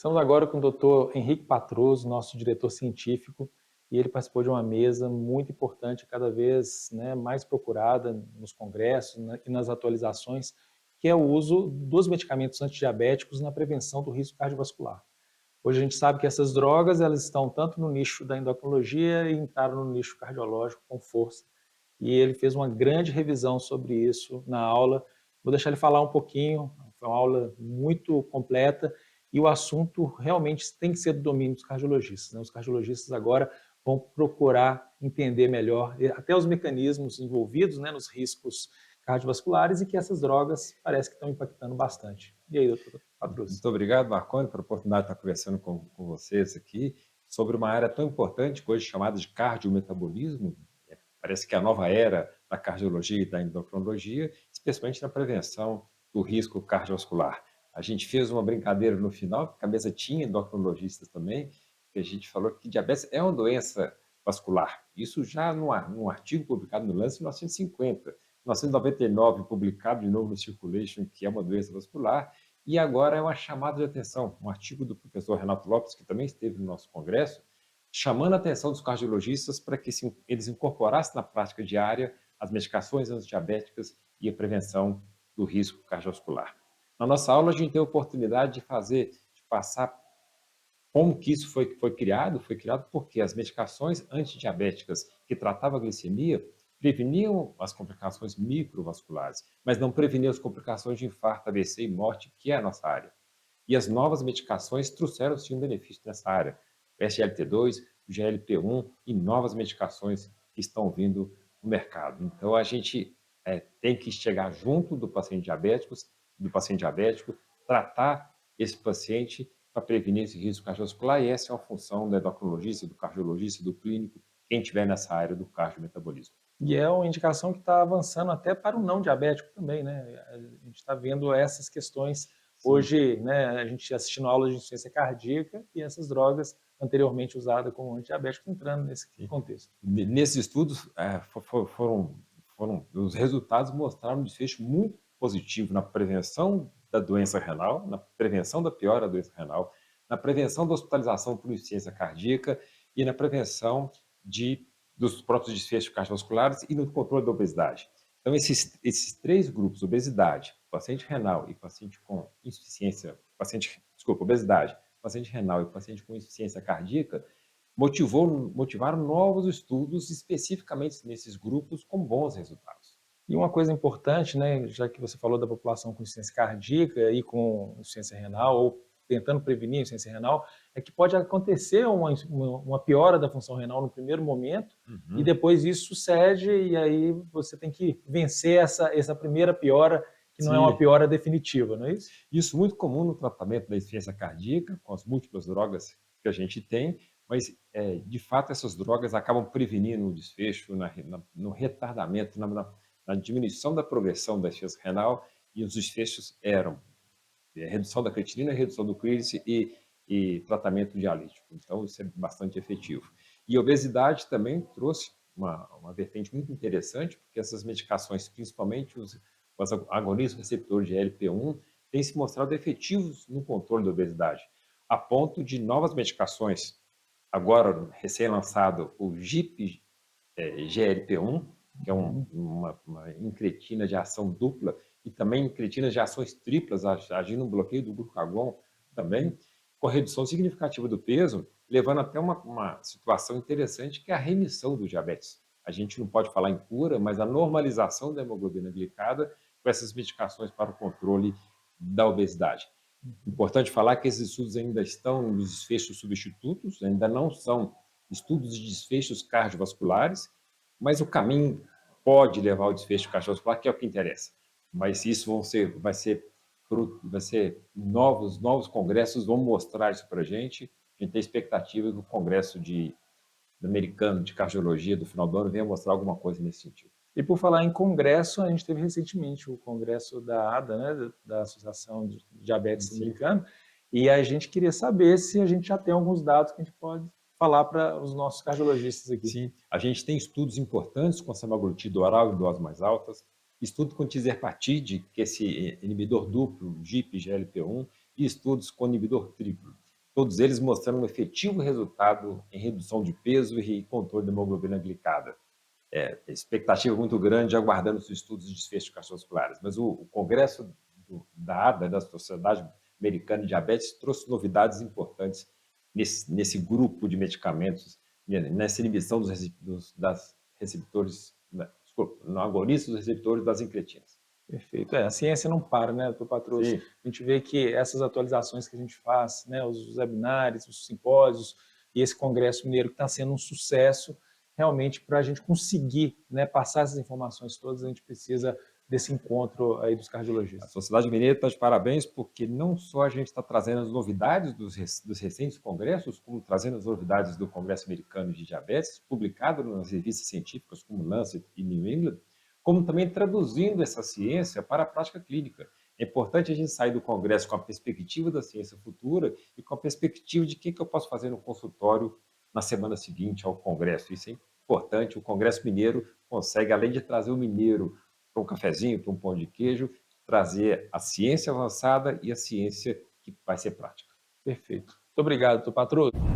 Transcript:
Estamos agora com o Dr. Henrique Patroso, nosso diretor científico, e ele participou de uma mesa muito importante, cada vez, né, mais procurada nos congressos, né, e nas atualizações, que é o uso dos medicamentos antidiabéticos na prevenção do risco cardiovascular. Hoje a gente sabe que essas drogas elas estão tanto no nicho da endocrinologia e entraram no nicho cardiológico com força. E ele fez uma grande revisão sobre isso na aula. Vou deixar ele falar um pouquinho, foi uma aula muito completa e o assunto realmente tem que ser do domínio dos cardiologistas, né? Os cardiologistas agora vão procurar entender melhor até os mecanismos envolvidos, né, nos riscos cardiovasculares e que essas drogas parece que estão impactando bastante. E aí, doutor Patrus? Muito obrigado, Marconi, pela oportunidade de estar conversando com vocês aqui sobre uma área tão importante, hoje chamada de cardiometabolismo. Parece que é a nova era da cardiologia e da endocrinologia, especialmente na prevenção do risco cardiovascular. A gente fez uma brincadeira no final, porque a mesa tinha endocrinologistas também, que a gente falou que diabetes é uma doença vascular. Isso já num artigo publicado no Lancet em 1950. Em 1999, publicado de novo no Circulation, que é uma doença vascular, e agora é uma chamada de atenção, um artigo do professor Renato Lopes, que também esteve no nosso congresso, chamando a atenção dos cardiologistas para que eles incorporassem na prática diária as medicações antidiabéticas e a prevenção do risco cardiovascular. Na nossa aula, a gente teve a oportunidade de passar como que isso foi criado porque as medicações antidiabéticas que tratavam a glicemia preveniam as complicações microvasculares, mas não preveniam as complicações de infarto, AVC e morte, que é a nossa área. E as novas medicações trouxeram sim um benefício nessa área. O SGLT2, o GLP-1 e novas medicações que estão vindo no mercado. Então a gente tem que chegar junto do paciente diabético, tratar esse paciente para prevenir esse risco cardiovascular, e essa é uma função do endocrinologista, do cardiologista, do clínico, quem estiver nessa área do cardiometabolismo. E é uma indicação que está avançando até para o não diabético também, né? A gente está vendo essas questões Sim. hoje, né? A gente assistindo aulas de insuficiência cardíaca e essas drogas anteriormente usadas como antidiabéticos entrando nesse Sim. contexto. Nesses estudos, os resultados mostraram um desfecho muito positivo na prevenção da doença renal, na prevenção da piora da doença renal, na prevenção da hospitalização por insuficiência cardíaca e na prevenção dos próprios desfechos cardiovasculares e no controle da obesidade. Então, esses três grupos, obesidade, paciente renal e paciente com obesidade, paciente renal e paciente com insuficiência cardíaca, motivaram novos estudos especificamente nesses grupos com bons resultados. E uma coisa importante, né, já que você falou da população com insuficiência cardíaca e com insuficiência renal, ou tentando prevenir a insuficiência renal, é que pode acontecer uma piora da função renal no primeiro momento, e Uhum. depois isso sucede, e aí você tem que vencer essa primeira piora, que não é uma Sim, piora definitiva, não é isso? isso é muito comum no tratamento da insuficiência cardíaca, com as múltiplas drogas que a gente tem, mas, de fato, essas drogas acabam prevenindo o desfecho, no retardamento, na diminuição da progressão da insuficiência renal, e os desfechos eram redução da creatinina, redução do clearance e tratamento dialítico. Então, isso é bastante efetivo. E a obesidade também trouxe uma vertente muito interessante, porque essas medicações, principalmente os agonistas receptores de LP1, têm se mostrado efetivos no controle da obesidade, a ponto de novas medicações, agora recém-lançado o GIP GLP-1, que é uma incretina de ação dupla, e também incretinas de ações triplas, agindo no bloqueio do glucagon também, com redução significativa do peso, levando até uma situação interessante, que é a remissão do diabetes. A gente não pode falar em cura, mas a normalização da hemoglobina glicada com essas medicações para o controle da obesidade. Importante falar que esses estudos ainda estão nos desfechos substitutos, ainda não são estudos de desfechos cardiovasculares, mas o caminho pode levar ao desfecho cardiovascular, que é o que interessa. Mas isso vai ser novos congressos vão mostrar isso para a gente. A gente tem expectativa que o congresso americano de cardiologia do final do ano venha mostrar alguma coisa nesse sentido. E por falar em congresso, a gente teve recentemente o congresso da ADA, né, da Associação de Diabetes Sim. Americana, e a gente queria saber se a gente já tem alguns dados que a gente pode falar para os nossos cardiologistas aqui. Sim, a gente tem estudos importantes com semaglutida oral em doses mais altas, estudo com tirzepatide, que é esse inibidor duplo, GIP, GLP-1, e estudos com inibidor triplo. todos eles mostrando um efetivo resultado em redução de peso e controle da hemoglobina glicada. Expectativa muito grande, aguardando os estudos de desfecho cardiovasculares. Mas o congresso da ADA, da Sociedade Americana de Diabetes, trouxe novidades importantes nesse grupo de medicamentos, nessa inibição das receptores, desculpa, no agonista dos receptores das incretinas. Perfeito. A ciência não para, né, doutor Patroso? Sim. A gente vê que essas atualizações que a gente faz, né, os webinários, os simpósios e esse Congresso Mineiro que está sendo um sucesso, realmente para a gente conseguir, né, passar essas informações todas, a gente precisa desse encontro aí dos A cardiologistas. Sociedade Mineira está de parabéns porque não só a gente está trazendo as novidades dos recentes congressos, como trazendo as novidades do Congresso Americano de Diabetes, publicado nas revistas científicas como Lancet e New England, como também traduzindo essa ciência para a prática clínica. É importante a gente sair do congresso com a perspectiva da ciência futura e com a perspectiva de o que eu posso fazer no consultório na semana seguinte ao congresso. Isso é importante. O Congresso Mineiro consegue, além de trazer o mineiro para um cafezinho, para um pão de queijo, trazer a ciência avançada e a ciência que vai ser prática. Perfeito. Muito obrigado, doutor Patroso.